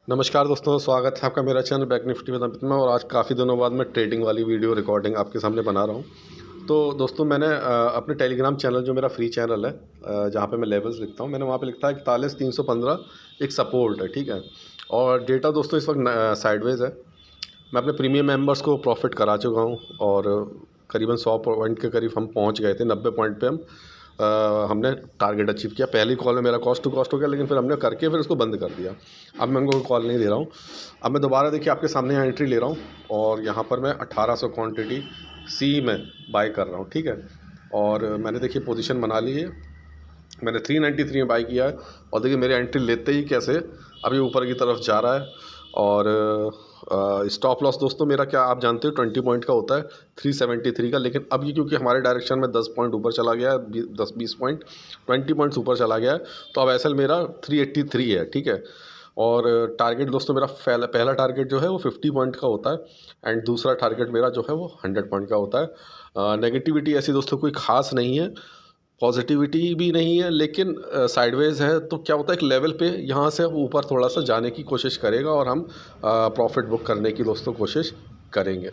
नमस्कार दोस्तों, स्वागत है आपका मेरा channel back Nifty with Amit में। और आज काफ़ी दिनों बाद मैं ट्रेडिंग वाली वीडियो रिकॉर्डिंग आपके सामने बना रहा हूँ। तो दोस्तों मैंने अपने टेलीग्राम चैनल, जो मेरा फ्री चैनल है, जहाँ पे मैं लेवल्स लिखता हूँ, मैंने वहाँ पे लिखता है 41,315 एक सपोर्ट है, ठीक है। और डेटा दोस्तों इस वक्त साइडवेज है। मैं अपने प्रीमियम मेंबर्स को प्रॉफिट करा चुका हूँ और करीबन 100 पॉइंट के करीब हम पहुँच गए थे। 90 पॉइंट पे हमने टारगेट अचीव किया। पहली कॉल में मेरा कॉस्ट टू कॉस्ट हो गया, लेकिन फिर हमने करके फिर उसको बंद कर दिया। अब मैं उनको कॉल नहीं दे रहा हूँ। अब मैं दोबारा देखिए आपके सामने यहाँ एंट्री ले रहा हूँ और यहाँ पर मैं 1800 क्वांटिटी सी में बाई कर रहा हूँ, ठीक है। और मैंने देखिए पोजीशन बना ली है। मैंने 393 में बाई किया है और देखिए मेरी एंट्री लेते ही कैसे अभी ऊपर की तरफ जा रहा है। और स्टॉप लॉस दोस्तों मेरा क्या आप जानते हो 20 पॉइंट का होता है, 373 का। लेकिन अब ये क्योंकि हमारे डायरेक्शन में 10 पॉइंट ऊपर चला गया है, 10-20 पॉइंट 20 पॉइंट्स ऊपर चला गया है, तो अब एसएल मेरा 383 है, ठीक है। और टारगेट दोस्तों मेरा पहला टारगेट जो है वो 50 पॉइंट का होता है एंड दूसरा टारगेट मेरा जो है वो 100 पॉइंट का होता है। नेगेटिविटी ऐसी दोस्तों कोई ख़ास नहीं है, पॉजिटिविटी भी नहीं है, लेकिन साइडवेज है। तो क्या होता है, एक लेवल पे यहाँ से ऊपर थोड़ा सा जाने की कोशिश करेगा और हम प्रॉफिट बुक करने की दोस्तों कोशिश करेंगे।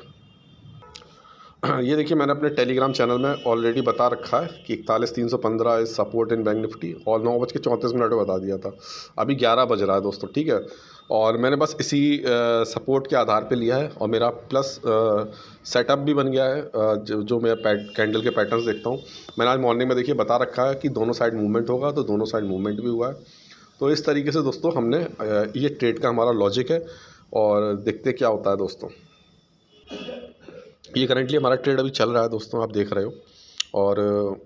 ये देखिए मैंने अपने टेलीग्राम चैनल में ऑलरेडी बता रखा है कि 41,315 is support in bank Nifty, और 9:34 में बता दिया था। अभी 11 बज रहा है दोस्तों, ठीक है। और मैंने बस इसी सपोर्ट के आधार पे लिया है और मेरा प्लस सेटअप भी बन गया है। जो मैं कैंडल के पैटर्न्स देखता हूँ, मैंने आज मॉर्निंग में देखिए बता रखा है कि दोनों साइड मूवमेंट होगा, तो दोनों साइड मूवमेंट भी हुआ है। तो इस तरीके से दोस्तों हमने ये ट्रेड का हमारा लॉजिक है और देखते क्या होता है दोस्तों। ये करेंटली हमारा ट्रेड अभी चल रहा है दोस्तों, आप देख रहे हो। और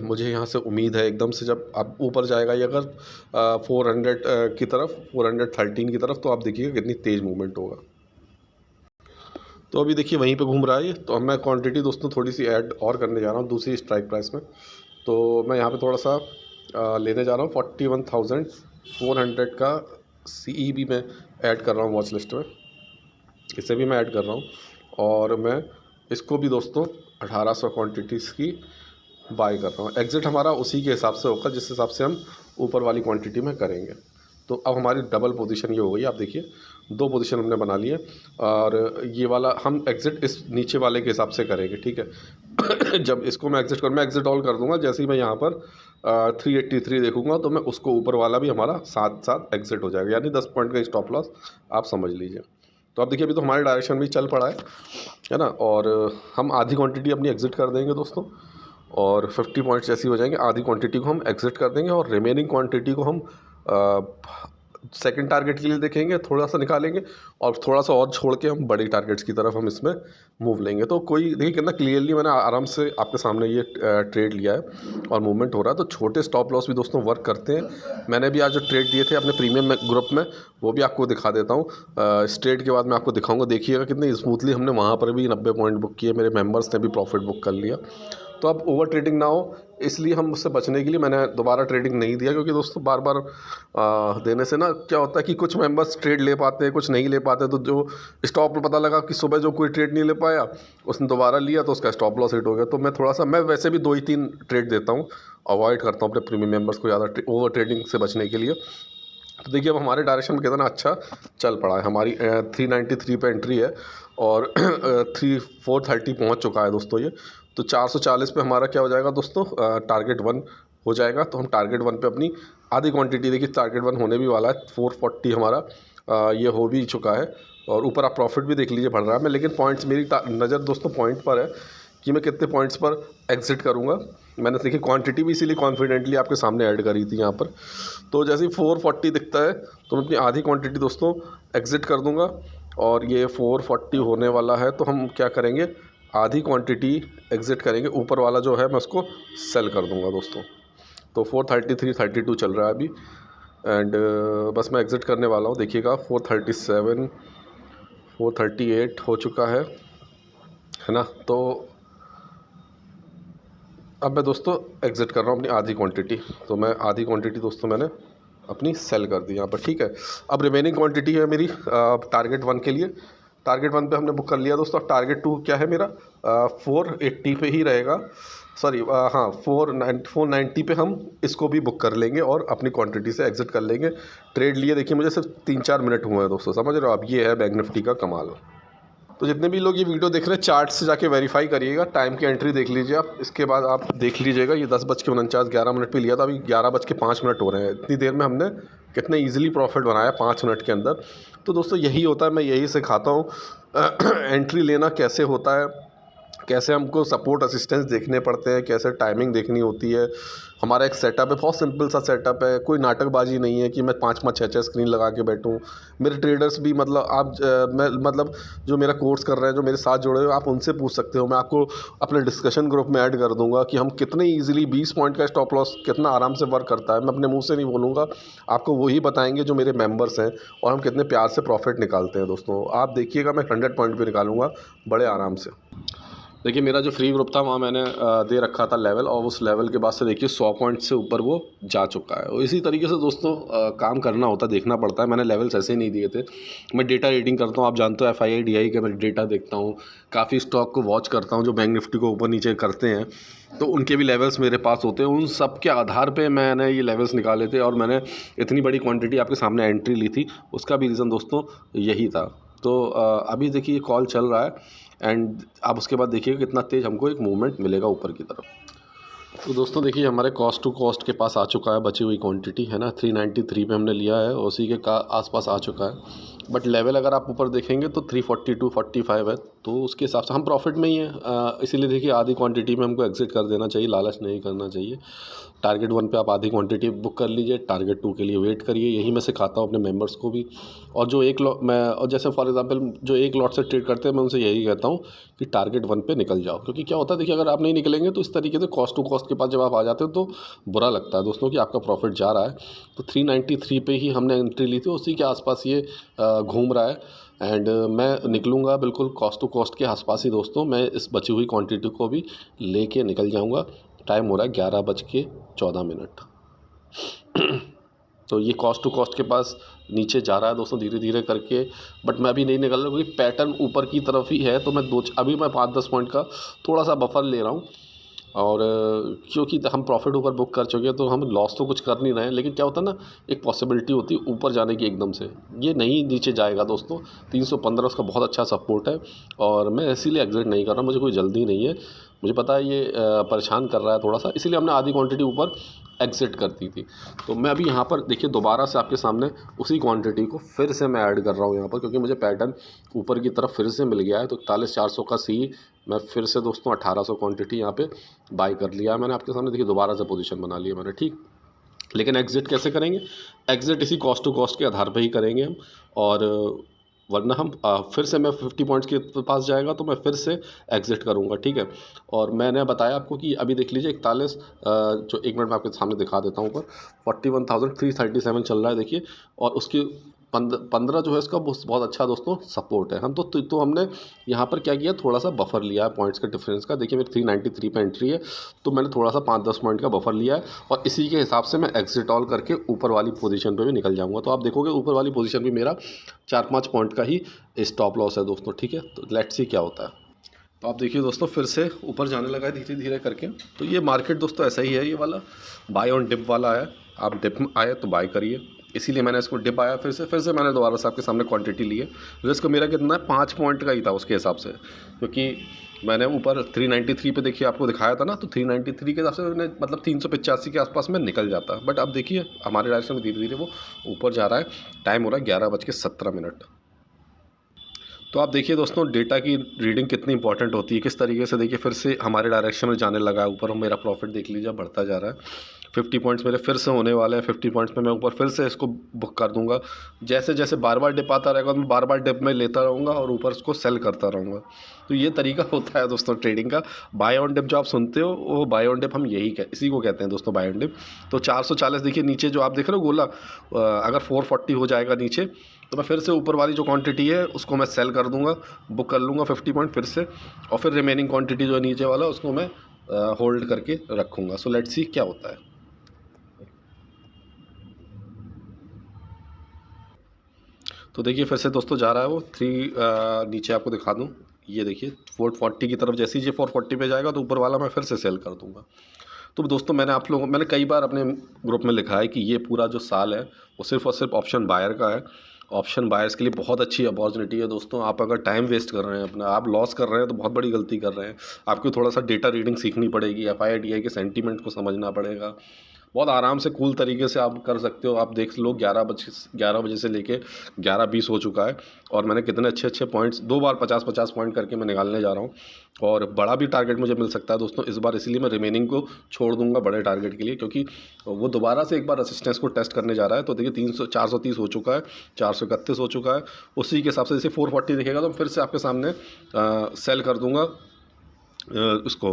मुझे यहाँ से उम्मीद है एकदम से जब आप ऊपर जाएगा ये अगर 400 की तरफ, 413 की तरफ, तो आप देखिएगा कितनी तेज़ मूवमेंट होगा। तो अभी देखिए वहीं पे घूम रहा है ये। तो अब मैं क्वांटिटी दोस्तों थोड़ी सी ऐड और करने जा रहा हूँ दूसरी स्ट्राइक प्राइस में। तो मैं यहाँ पे थोड़ा सा लेने जा रहा हूँ 41,400 का CEB में ऐड कर रहा हूँ वॉच लिस्ट में। इसे भी मैं ऐड कर रहा हूँ और मैं इसको भी दोस्तों 1800 क्वांटिटीज़ की बाई कर रहा हूँ। एग्ज़िट हमारा उसी के हिसाब से होगा जिस हिसाब से हम ऊपर वाली क्वांटिटी में करेंगे। तो अब हमारी डबल पोजीशन ये हो गई, आप देखिए 2 पोजीशन हमने बना ली है और ये वाला हम एग्ज़िट इस नीचे वाले के हिसाब से करेंगे, ठीक है। जब इसको मैं एग्ज़िट ऑल कर दूंगा, जैसे ही मैं यहाँ पर 383 देखूंगा तो मैं उसको ऊपर वाला भी हमारा साथ साथ एग्ज़िट हो जाएगा, यानी 10 पॉइंट का स्टॉप लॉस आप समझ लीजिए। तो अब देखिए अभी तो हमारे डायरेक्शन भी चल पड़ा है ना। और हम आधी क्वांटिटी अपनी एग्ज़िट कर देंगे दोस्तों और 50 पॉइंट्स जैसी हो जाएंगे, आधी क्वांटिटी को हम एग्ज़िट कर देंगे और रिमेनिंग क्वांटिटी को हम सेकंड टारगेट के लिए देखेंगे, थोड़ा सा निकालेंगे और थोड़ा सा और छोड़ के हम बड़ी टारगेट्स की तरफ हम इसमें मूव लेंगे। तो कोई देखिए कितना क्लियरली मैंने आराम से आपके सामने ये ट्रेड लिया है और मूवमेंट हो रहा है। तो छोटे स्टॉप लॉस भी दोस्तों वर्क करते हैं। मैंने भी आज जो ट्रेड दिए थे अपने प्रीमियम ग्रुप में, वो भी आपको दिखा देता हूँ। इस ट्रेड के बाद मैं आपको दिखाऊंगा, देखिएगा कितनी स्मूथली हमने वहाँ पर भी 90 पॉइंट बुक किए, मेरे मेम्बर्स ने भी प्रॉफिट बुक कर लिया। तो अब ओवर ट्रेडिंग ना हो, इसलिए हम उससे बचने के लिए मैंने दोबारा ट्रेडिंग नहीं दिया, क्योंकि दोस्तों बार बार देने से ना क्या होता है कि कुछ मेंबर्स ट्रेड ले पाते हैं, कुछ नहीं ले पाते। तो जो स्टॉप पता लगा कि सुबह जो कोई ट्रेड नहीं ले पाया, उसने दोबारा लिया तो उसका स्टॉप लॉस हिट हो गया। तो मैं वैसे भी 2 ही 3 ट्रेड देता हूँ, अवॉइड करता हूँ अपने प्रीमियम मेंबर्स को ज़्यादा ओवर ट्रेडिंग से बचने के लिए। तो देखिए अब हमारे डायरेक्शन में कितना अच्छा चल पड़ा है। हमारी 393 पे एंट्री है और 430 पहुंच चुका है दोस्तों ये। तो 440 पे हमारा क्या हो जाएगा दोस्तों, टारगेट 1 हो जाएगा। तो हम टारगेट 1 पे अपनी आधी क्वांटिटी, देखिए टारगेट 1 होने भी वाला है। 440 हमारा ये हो भी चुका है और ऊपर आप प्रॉफिट भी देख लीजिए बढ़ रहा है। मैं लेकिन पॉइंट्स, मेरी नज़र दोस्तों पॉइंट पर है कि मैं कितने पॉइंट्स पर एग्ज़िट करूंगा। मैंने देखिए क्वांटिटी भी इसीलिए कॉन्फिडेंटली आपके सामने ऐड करी थी यहाँ पर। तो जैसे ही 440 दिखता है तो मैं अपनी आधी क्वांटिटी दोस्तों एग्ज़िट कर दूंगा और ये 440 होने वाला है तो हम क्या करेंगे, आधी क्वांटिटी एग्ज़िट करेंगे, ऊपर वाला जो है मैं उसको सेल कर दूंगा दोस्तों। तो 433 32 चल रहा है अभी एंड बस मैं एग्ज़िट करने वाला हूँ। देखिएगा 437 438 हो चुका है ना। तो अब मैं दोस्तों एग्ज़िट कर रहा हूँ अपनी आधी क्वांटिटी। तो मैं आधी क्वांटिटी दोस्तों मैंने अपनी सेल कर दी यहाँ पर, ठीक है। अब रिमेनिंग क्वांटिटी है मेरी टारगेट 1 के लिए। टारगेट 1 पे हमने बुक कर लिया दोस्तों। टारगेट 2 क्या है मेरा, 480 पे ही रहेगा। सॉरी, हाँ, 490 पे हम इसको भी बुक कर लेंगे और अपनी क्वांटिटी से एग्जिट कर लेंगे। ट्रेड लिए देखिए मुझे सिर्फ 3-4 मिनट हुए हैं दोस्तों, समझ रहे हो आप? ये है बैंक निफ्टी का कमाल। तो जितने भी लोग ये वीडियो देख रहे हैं, चार्ट से जाके वेरीफाई करिएगा, टाइम की एंट्री देख लीजिए आप। इसके बाद आप देख लीजिएगा, ये 10:49 11 मिनट पे लिया था, अभी 11:05 हो रहे हैं। इतनी देर में हमने कितने ईजिली प्रॉफिट बनाया 5 मिनट के अंदर। तो दोस्तों यही होता है, मैं यही सिखाता हूँ एंट्री लेना कैसे होता है, कैसे हमको सपोर्ट असिस्टेंस देखने पड़ते हैं, कैसे टाइमिंग देखनी होती है। हमारा एक सेटअप है, बहुत सिंपल सा सेटअप है, कोई नाटकबाजी नहीं है कि मैं 5-5 6-6 स्क्रीन लगा के बैठूँ। मेरे ट्रेडर्स भी मतलब आप मैं मतलब जो मेरा कोर्स कर रहे हैं, जो मेरे साथ जुड़े हुए हैं, आप उनसे पूछ सकते हो। मैं आपको अपने डिस्कशन ग्रुप में ऐड कर दूंगा कि हम कितने ईजिली 20 पॉइंट का स्टॉप लॉस कितना आराम से वर्क करता है। मैं अपने मुंह से नहीं बोलूँगा, आपको वही बताएंगे जो मेरे मेंबर्स हैं, और हम कितने प्यार से प्रॉफिट निकालते हैं। दोस्तों आप देखिएगा, मैं 100 पॉइंट पे निकालूंगा बड़े आराम से। देखिए मेरा जो फ्री ग्रुप था वहाँ मैंने दे रखा था लेवल, और उस लेवल के बाद से देखिए 100 पॉइंट से ऊपर वो जा चुका है। और इसी तरीके से दोस्तों काम करना होता है, देखना पड़ता है। मैंने लेवल्स ऐसे ही नहीं दिए थे। मैं डेटा रीडिंग करता हूँ, आप जानते हो FII DI के मैं डेटा देखता हूँ, काफ़ी स्टॉक को वॉच करता हूँ जो बैंक निफ्टी को ऊपर नीचे करते हैं, तो उनके भी लेवल्स मेरे पास होते हैं। उन सब के आधार पर मैंने ये लेवल्स निकाले थे, और मैंने इतनी बड़ी क्वान्टिटी आपके सामने एंट्री ली थी। उसका भी रीज़न दोस्तों यही था। तो अभी देखिए कॉल चल रहा है, एंड आप उसके बाद देखिए कितना तेज़ हमको एक मूवमेंट मिलेगा ऊपर की तरफ। तो दोस्तों देखिए हमारे कॉस्ट टू कॉस्ट के पास आ चुका है, बची हुई क्वांटिटी है ना, 393 पे हमने लिया है, उसी के आसपास आ चुका है। बट लेवल अगर आप ऊपर देखेंगे तो 342 45 है, तो उसके हिसाब से हम प्रॉफिट में ही हैं। इसीलिए देखिए आधी क्वांटिटी में हमको एग्जिट कर देना चाहिए, लालच नहीं करना चाहिए। टारगेट 1 पे आप आधी क्वांटिटी बुक कर लीजिए, टारगेट 2 के लिए वेट करिए। यही मैं सिखाता हूँ अपने मेंबर्स को भी। और जो एक लॉट मैं, और जैसे फॉर एग्जांपल जो एक लॉट से ट्रेड करते हैं, मैं उनसे यही कहता हूँ कि टारगेट 1 पे निकल जाओ। क्योंकि क्या होता है देखिए, अगर आप नहीं निकलेंगे तो इस तरीके से कॉस्ट टू कॉस्ट के पास जब आप आ जाते हो तो बुरा लगता है दोस्तों कि आपका प्रॉफिट जा रहा है। तो 393 पे ही हमने एंट्री ली थी, उसी के आसपास ये घूम रहा है। एंड मैं निकलूँगा बिल्कुल कॉस्ट टू कॉस्ट के आसपास ही दोस्तों। मैं इस बची हुई क्वांटिटी को भी लेके निकल जाऊँगा। टाइम हो रहा है 11:14। तो ये कॉस्ट टू कॉस्ट के पास नीचे जा रहा है दोस्तों धीरे धीरे करके। बट मैं अभी नहीं निकल रहा क्योंकि पैटर्न ऊपर की तरफ ही है। तो मैं अभी मैं 5-10 पॉइंट का थोड़ा सा बफर ले रहा हूँ। और क्योंकि हम प्रॉफिट ऊपर बुक कर चुके हैं तो हम लॉस तो कुछ कर नहीं रहे हैं। लेकिन क्या होता है ना, एक पॉसिबिलिटी होती है ऊपर जाने की एकदम से, ये नहीं नीचे जाएगा दोस्तों। 315 उसका बहुत अच्छा सपोर्ट है, और मैं इसीलिए एग्जिट नहीं कर रहा। मुझे कोई जल्दी नहीं है, मुझे पता है ये परेशान कर रहा है थोड़ा सा, इसीलिए हमने आधी क्वांटिटी ऊपर एग्जिट कर दी थी। तो मैं अभी यहाँ पर देखिए दोबारा से आपके सामने उसी क्वांटिटी को फिर से मैं ऐड कर रहा हूँ यहाँ पर, क्योंकि मुझे पैटर्न ऊपर की तरफ फिर से मिल गया है। तो 41,400 का सी मैं फिर से दोस्तों 1800 क्वांटिटी यहाँ पे बाई कर लिया है मैंने आपके सामने। देखिए दोबारा से पोजीशन बना लिया मैंने, ठीक। लेकिन एग्जिट कैसे करेंगे? एग्जिट इसी कॉस्ट टू कॉस्ट के आधार पर ही करेंगे हम। और वरना हम फिर से मैं 50 पॉइंट्स के पास जाएगा तो मैं फिर से एग्जिट करूंगा, ठीक है। और मैंने बताया आपको कि अभी देख लीजिए 41 जो 1 मिनट में आपके सामने दिखा देता हूँ ऊपर 41,337 चल रहा है देखिए। और उसकी 15 जो है इसका बहुत अच्छा दोस्तों सपोर्ट है। हम तो हमने यहाँ पर क्या किया, थोड़ा सा बफर लिया है पॉइंट्स के डिफरेंस का। देखिए मेरी 393 पे एंट्री है, तो मैंने थोड़ा सा 5-10 पॉइंट का बफर लिया है, और इसी के हिसाब से मैं एग्जिट ऑल करके ऊपर वाली पोजीशन पे भी निकल जाऊंगा। तो आप देखोगे ऊपर वाली पोजीशन भी मेरा 4-5 पॉइंट का ही स्टॉप लॉस है दोस्तों, ठीक है। तो लेट्स सी क्या होता है। तो आप देखिए दोस्तों फिर से ऊपर जाने लगा है धीरे धीरे करके। तो ये मार्केट दोस्तों ऐसा ही है, ये वाला बाय ऑन डिप वाला है। आप डिप में आए तो बाय करिए, इसीलिए मैंने इसको डिप आया फिर से मैंने दोबारा से आपके सामने क्वांटिटी ली है। रिस्क मेरा कितना है, 5 पॉइंट का ही था उसके हिसाब से, क्योंकि मैंने ऊपर 393 पे देखिए आपको दिखाया था ना, तो 393 के हिसाब से मैंने मतलब 385 के आसपास में निकल जाता। बट अब देखिए हमारे डायरेक्शन में धीरे धीरे वो ऊपर जा रहा है। टाइम हो रहा है 11:17। तो आप देखिए दोस्तों डेटा की रीडिंग कितनी इंपॉर्टेंट होती है, किस तरीके से देखिए फिर से हमारे डायरेक्शन में जाने लगा है ऊपर। मेरा प्रॉफिट देख लीजिए बढ़ता जा रहा है। 50 पॉइंट्स मेरे फिर से होने वाले हैं। 50 पॉइंट्स में मैं ऊपर फिर से इसको बुक कर दूंगा। जैसे जैसे बार बार डिप आता रहेगा मैं बार बार डिप में लेता रहूँगा और ऊपर उसको सेल करता रहूँगा। तो ये तरीका होता है दोस्तों ट्रेडिंग का। बाय ऑन डिप जो आप सुनते हो वो बाय ऑन डिप हम इसी को कहते हैं दोस्तों, बाय ऑन डिप। तो 440 देखिए नीचे जो आप देख रहे हो गोला, अगर 440 हो जाएगा नीचे तो मैं फिर से ऊपर वाली जो क्वांटिटी है उसको मैं सेल कर दूंगा, बुक कर लूँगा 50 पॉइंट फिर से, और फिर रिमेनिंग क्वांटिटी जो है नीचे वाला उसको मैं होल्ड करके रखूँगा। सो लेट्स सी क्या होता है। तो देखिए फिर से दोस्तों जा रहा है वो 3 नीचे आपको दिखा दूँ, ये देखिए 440 की तरफ जैसे ही ये 440 पे जाएगा तो ऊपर वाला मैं फिर से सेल कर दूँगा। तो दोस्तों मैंने कई बार अपने ग्रुप में लिखा है कि ये पूरा जो साल है वो सिर्फ़ और सिर्फ ऑप्शन बायर का है। ऑप्शन बायर्स के लिए बहुत अच्छी अपॉर्चुनिटी है दोस्तों। आप अगर टाइम वेस्ट कर रहे हैं अपना, आप लॉस कर रहे हैं तो बहुत बड़ी गलती कर रहे हैं। आपको थोड़ा सा डेटा रीडिंग सीखनी पड़ेगी, एफआईआईटीआई के सेंटीमेंट को समझना पड़ेगा। बहुत आराम से कूल तरीके से आप कर सकते हो। आप देख लो 11 बजे से लेके 11:20 हो चुका है और मैंने कितने अच्छे अच्छे पॉइंट्स 2 बार 50-50 पॉइंट करके मैं निकालने जा रहा हूँ और बड़ा भी टारगेट मुझे मिल सकता है दोस्तों इस बार। इसलिए मैं रिमेनिंग को छोड़ दूंगा बड़े टारगेट के लिए, क्योंकि वो दोबारा से एक बार रेसिस्टेंस को टेस्ट करने जा रहा है। तो देखिए 430 हो चुका है, 431 हो चुका है। उसी के हिसाब से जैसे 440 दिखेगा तो फिर से आपके सामने सेल कर दूंगा उसको,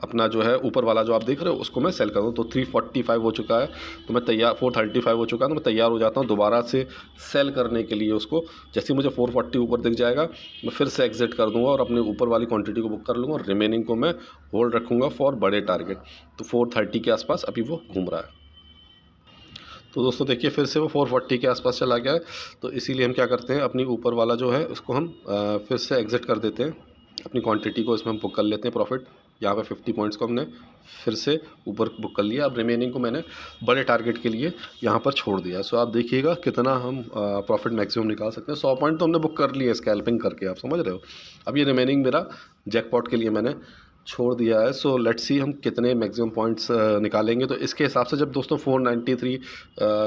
अपना जो है ऊपर वाला जो आप देख रहे हो उसको मैं सेल कर दूँ। तो 345 हो चुका है तो मैं तैयार, 435 हो चुका है तो मैं तैयार हो जाता हूँ दोबारा से सेल करने के लिए उसको। जैसे ही मुझे 440 ऊपर दिख जाएगा मैं फिर से एग्जिट कर दूंगा और अपने ऊपर वाली क्वांटिटी को बुक कर लूँगा और रिमेनिंग को मैं होल्ड रखूँगा फॉर बड़े टारगेट। तो 430 के आसपास अभी वो घूम रहा है। तो दोस्तों देखिए फिर से वो 440 के आसपास चला गया है। तो इसीलिए हम क्या करते हैं, अपनी ऊपर वाला जो है उसको हम फिर से एग्जिट कर देते हैं। अपनी क्वांटिटी को इसमें हम बुक कर लेते हैं प्रॉफिट। यहाँ पे 50 पॉइंट्स को हमने फिर से ऊपर बुक कर लिया। अब रिमेनिंग को मैंने बड़े टारगेट के लिए यहाँ पर छोड़ दिया। सो आप देखिएगा कितना हम प्रॉफिट मैक्सिमम निकाल सकते हैं। 100 पॉइंट तो हमने बुक कर लिए स्कैल्पिंग करके, आप समझ रहे हो। अब ये रिमेनिंग मेरा जैकपॉट के लिए मैंने छोड़ दिया है। सो लेट्स सी हम कितने मैक्सिमम पॉइंट्स निकालेंगे। तो इसके हिसाब से जब दोस्तों 493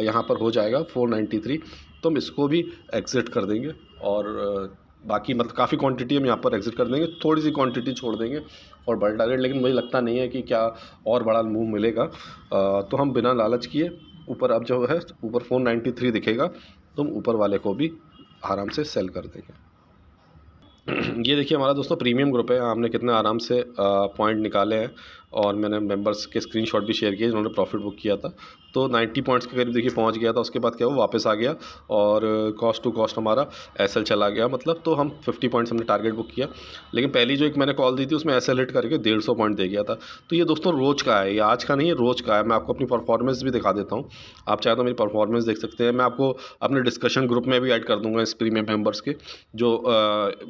यहाँ पर हो जाएगा 493, तो हम इसको भी एग्ज़िट कर देंगे और बाकी मतलब काफ़ी क्वांटिटी हम यहाँ पर एग्जिट कर देंगे, थोड़ी सी क्वांटिटी छोड़ देंगे और बड़ा टारगेट। लेकिन मुझे लगता नहीं है कि क्या और बड़ा मूव मिलेगा। तो हम बिना लालच किए ऊपर, अब जो है ऊपर 493 दिखेगा तो हम ऊपर वाले को भी आराम से सेल कर देंगे। ये देखिए हमारा दोस्तों प्रीमियम ग्रुप है, हमने कितने आराम से पॉइंट निकाले हैं और मैंने मेंबर्स के स्क्रीनशॉट भी शेयर किए जिन्होंने प्रॉफिट बुक किया था। तो 90 पॉइंट्स के करीब देखिए पहुंच गया था। उसके बाद क्या वो वापस आ गया और कॉस्ट टू कॉस्ट हमारा एसएल चला गया, मतलब तो हम 50 पॉइंट्स हमने टारगेट बुक किया। लेकिन पहली जो एक मैंने कॉल दी थी उसमें एसएल हिट करके 150 पॉइंट दे गया था। तो ये दोस्तों रोज़ का है, ये आज का नहीं है, रोज़ का है। मैं आपको अपनी परफॉर्मेंस भी दिखा देता हूँ, आप चाहे तो मेरी परफॉर्मेंस देख सकते हैं। मैं आपको अपने डिस्कशन ग्रुप में भी ऐड कर दूँगा इस प्रीमियम मेंबर्स के जो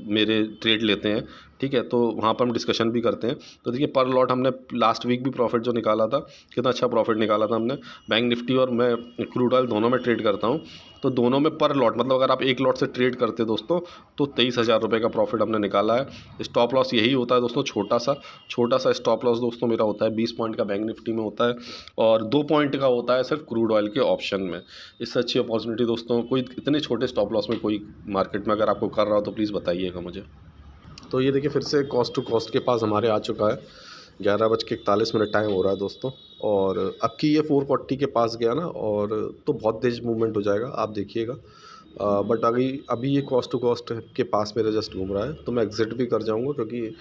मेरे ट्रेड लेते हैं, ठीक है। तो वहाँ पर हम डिस्कशन भी करते हैं। तो देखिए पर लॉट हमने लास्ट वीक भी प्रॉफिट जो निकाला था, कितना अच्छा प्रॉफिट निकाला था हमने। बैंक निफ्टी और मैं क्रूड ऑयल दोनों में ट्रेड करता हूँ, तो दोनों में पर लॉट मतलब अगर आप एक लॉट से ट्रेड करते दोस्तों तो 23,000 रुपये का प्रॉफिट हमने निकाला है। स्टॉप लॉस यही होता है दोस्तों, छोटा सा स्टॉप लॉस दोस्तों मेरा होता है 20 पॉइंट का बैंक निफ्टी में होता है और 2 पॉइंट का होता है सिर्फ क्रूड ऑयल के ऑप्शन में। इससे अच्छी अपॉर्चुनिटी दोस्तों कोई इतने छोटे स्टॉप लॉस में कोई मार्केट में अगर आपको कर रहा हो तो प्लीज़ बताइएगा मुझे। तो ये देखिए फिर से कॉस्ट टू कॉस्ट के पास हमारे आ चुका है। 11:41 टाइम हो रहा है दोस्तों और अब की ये 440 के पास गया ना और तो बहुत तेज़ मूवमेंट हो जाएगा, आप देखिएगा। बट अभी ये कॉस्ट टू कॉस्ट के पास मेरे जस्ट घूम रहा है तो मैं एग्जिट भी कर जाऊंगा, क्योंकि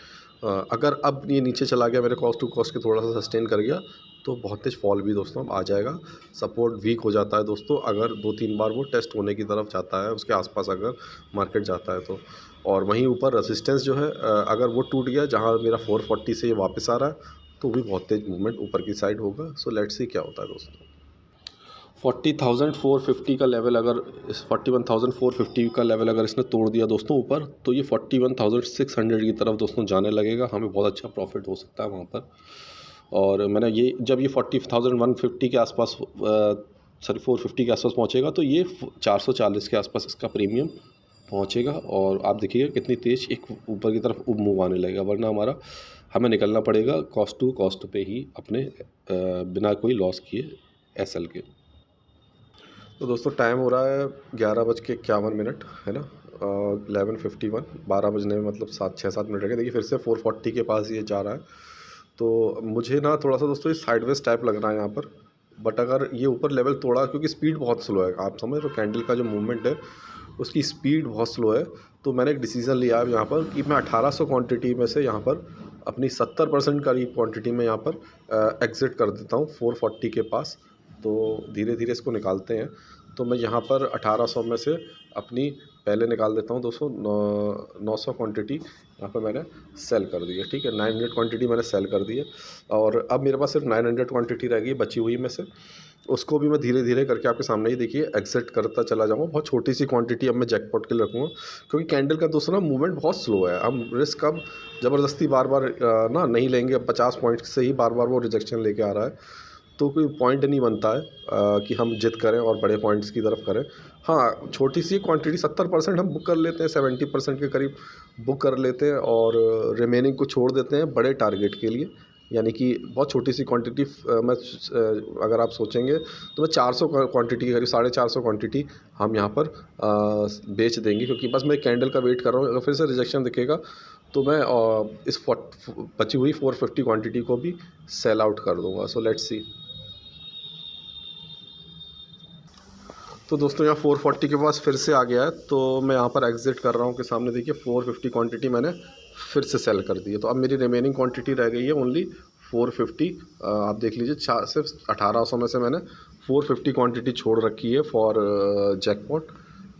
अगर अब ये नीचे चला गया मेरे कॉस्ट टू कॉस्ट के थोड़ा सा सस्टेन कर गया तो बहुत तेज फॉल भी दोस्तों आ जाएगा। सपोर्ट वीक हो जाता है दोस्तों अगर 2-3 बार वो टेस्ट होने की तरफ जाता है, उसके आसपास अगर मार्केट जाता है तो। और वहीं ऊपर रेसिस्टेंस जो है अगर वो टूट गया जहाँ मेरा 440 से ये वापस आ रहा है तो भी बहुत तेज मूवमेंट ऊपर की साइड होगा। सो लेट्स सी क्या होता है दोस्तों। 40,450 का लेवल अगर इस 41,450 का लेवल अगर इसने तोड़ दिया दोस्तों ऊपर तो ये 41,600 की तरफ दोस्तों जाने लगेगा। हमें बहुत अच्छा प्रॉफिट हो सकता है वहाँ पर। और मैंने ये जब ये 40,150 के आसपास सॉरी 450 के आसपास पहुँचेगा तो ये 440 के आसपास इसका प्रीमियम पहुँचेगा और आप देखिएगा कितनी तेज़ एक ऊपर की तरफ मूव आने लगेगा। वरना हमें निकलना पड़ेगा कॉस्ट टू कॉस्ट पे ही अपने बिना कोई लॉस किए एसएल के। तो दोस्तों टाइम हो रहा है 11:51 है ना, 11:51, 12 बजने में मतलब 6-7 मिनट रह गए। देखिए फिर से 440 के पास ये जा रहा है। तो मुझे ना थोड़ा सा दोस्तों ये साइडवेज टाइप लग रहा है यहाँ पर। बट अगर ये ऊपर लेवल तोड़ा, क्योंकि स्पीड बहुत स्लो है, आप समझ रहे हो कैंडल का जो मूवमेंट है उसकी स्पीड बहुत स्लो है। तो मैंने एक डिसीज़न लिया है यहाँ पर कि मैं 1800 क्वांटिटी में से यहाँ पर अपनी 70% करीब क्वांटिटी में यहाँ पर एग्ज़िट कर देता हूँ 440 के पास। तो धीरे धीरे इसको निकालते हैं। तो मैं यहाँ पर 1800 में से अपनी पहले निकाल देता हूँ दोस्तों 900 क्वांटिटी यहाँ पर मैंने सेल कर दी है, ठीक है। 900 क्वांटिटी मैंने सेल कर दी है और अब मेरे पास सिर्फ 900 क्वांटिटी रह गई बची हुई में से। उसको भी मैं धीरे धीरे करके आपके सामने ही देखिए एग्जिट करता चला जाऊँगा। बहुत छोटी सी क्वांटिटी अब मैं जैकपॉट के लिए रखूँगा, क्योंकि कैंडल का दोस्तों ना मूवमेंट बहुत स्लो है। हम रिस्क अब ज़बरदस्ती बार बार ना नहीं लेंगे। अब 50 पॉइंट से ही बार बार वो रिजेक्शन लेके आ रहा है, तो कोई पॉइंट नहीं बनता है कि हम जिद करें और बड़े पॉइंट्स की तरफ करें। हाँ, छोटी सी क्वांटिटी 70% हम बुक कर लेते हैं, 70% के करीब बुक कर लेते हैं और रिमेनिंग को छोड़ देते हैं बड़े टारगेट के लिए। यानी कि बहुत छोटी सी क्वांटिटी अगर आप सोचेंगे तो मैं 400 क्वांटिटी के करीब 450 क्वांटिटी हम यहाँ पर बेच देंगे, क्योंकि बस मैं कैंडल का वेट कर रहा हूँ। अगर फिर से रिजेक्शन दिखेगा तो मैं इस बची हुई 450 क्वांटिटी को भी सेल आउट कर दूंगा। So let's see. तो दोस्तों यहाँ 440 के पास फिर से आ गया है, तो मैं यहाँ पर एग्जिट कर रहा हूँ कि सामने देखिए 450 क्वांटिटी मैंने फिर से सेल कर दी है। तो अब मेरी रिमेनिंग क्वांटिटी रह गई है ओनली 450। आप देख लीजिए सिर्फ 1800 में से मैंने 450 क्वांटिटी छोड़ रखी है फॉर जैकपॉट।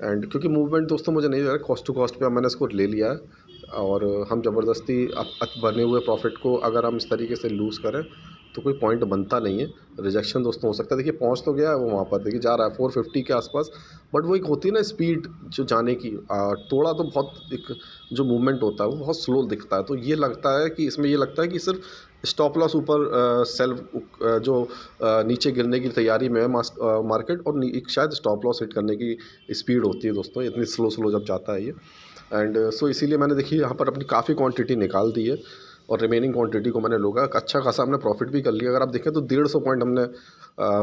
एंड क्योंकि मूवमेंट दोस्तों मुझे नहीं लग रहा है, कॉस्ट टू कॉस्ट पे अब मैंने इसको ले लिया है। और हम ज़बरदस्ती बने हुए प्रॉफिट को अगर हम इस तरीके से लूज़ करें तो कोई पॉइंट बनता नहीं है। रिजेक्शन दोस्तों हो सकता है, देखिए पहुंच तो गया है वो, वहाँ पर देखिए जा रहा है 450 के आसपास, बट वो एक होती है ना स्पीड जो जाने की, थोड़ा तो बहुत एक जो मूवमेंट होता है वो बहुत स्लो दिखता है। तो ये लगता है कि इसमें ये लगता है कि सिर्फ स्टॉप लॉस ऊपर जो नीचे गिरने की तैयारी में है मार्केट, और एक शायद स्टॉप लॉस हिट करने की स्पीड होती है दोस्तों, इतनी स्लो स्लो जब जाता है ये। एंड सो इसीलिए मैंने देखिए यहाँ पर अपनी काफ़ी क्वांटिटी निकाल दी है और रिमेनिंग क्वांटिटी को मैंने लोगा अच्छा खासा हमने प्रॉफिट भी कर लिया। अगर आप देखें तो 150 पॉइंट हमने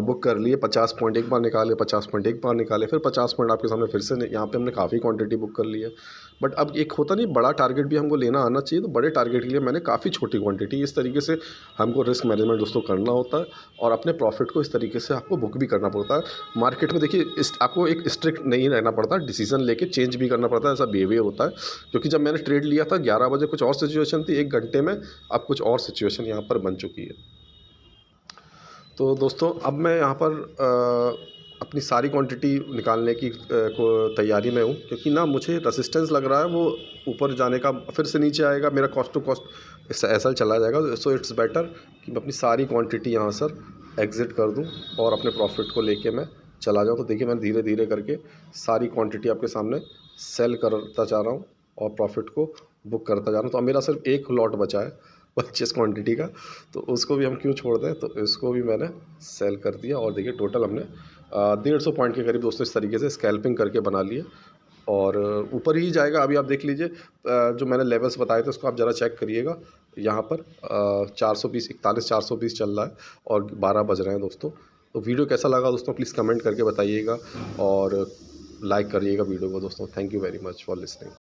बुक कर लिए। 50 पॉइंट एक बार निकाले, 50 पॉइंट एक बार निकाले, फिर 50 पॉइंट आपके सामने फिर से यहाँ पे हमने काफ़ी क्वांटिटी बुक कर ली है। बट अब एक होता नहीं, बड़ा टारगेट भी हमको लेना आना चाहिए, तो बड़े टारगेट के लिए मैंने काफ़ी छोटी क्वांटिटी, इस तरीके से हमको रिस्क मैनेजमेंट दोस्तों करना होता है और अपने प्रॉफिट को इस तरीके से आपको बुक भी करना पड़ता है। मार्केट में देखिए आपको एक स्ट्रिक्ट नहीं रहना पड़ता, डिसीजन लेके चेंज भी करना पड़ता है, ऐसा बिहेवियर होता है। क्योंकि जब मैंने ट्रेड लिया था 11 बजे कुछ और सिचुएशन थी, 1 घंटे में अब कुछ और सिचुएशन यहाँ पर बन चुकी है। तो दोस्तों अब मैं यहाँ पर अपनी सारी क्वांटिटी निकालने की को तैयारी में हूँ, क्योंकि ना मुझे रेसिस्टेंस लग रहा है वो ऊपर जाने का, फिर से नीचे आएगा, मेरा कॉस्ट टू कॉस्ट ऐसा चला जाएगा। सो इट्स बेटर कि मैं अपनी सारी क्वांटिटी यहाँ सर एग्ज़िट कर दूँ और अपने प्रॉफिट को लेके मैं चला जाऊँ। तो देखिए मैं धीरे धीरे करके सारी क्वांटिटी आपके सामने सेल करता जा रहा हूँ और प्रॉफिट को बुक करता जा रहा हूँ। तो अब मेरा सिर्फ एक लॉट बचा है 25 क्वांटिटी का, तो उसको भी हम क्यों छोड़ दें, तो इसको भी मैंने सेल कर दिया। और देखिए टोटल हमने 150 पॉइंट के करीब दोस्तों इस तरीके से स्कैल्पिंग करके बना लिए और ऊपर ही जाएगा। अभी आप देख लीजिए जो मैंने लेवल्स बताए थे उसको आप ज़रा चेक करिएगा। यहाँ पर 420 41 420 चल रहा है और 12 बज रहे हैं दोस्तों। तो वीडियो कैसा लगा दोस्तों प्लीज़ कमेंट करके बताइएगा और लाइक करिएगा वीडियो को दोस्तों। Thank you very much for listening.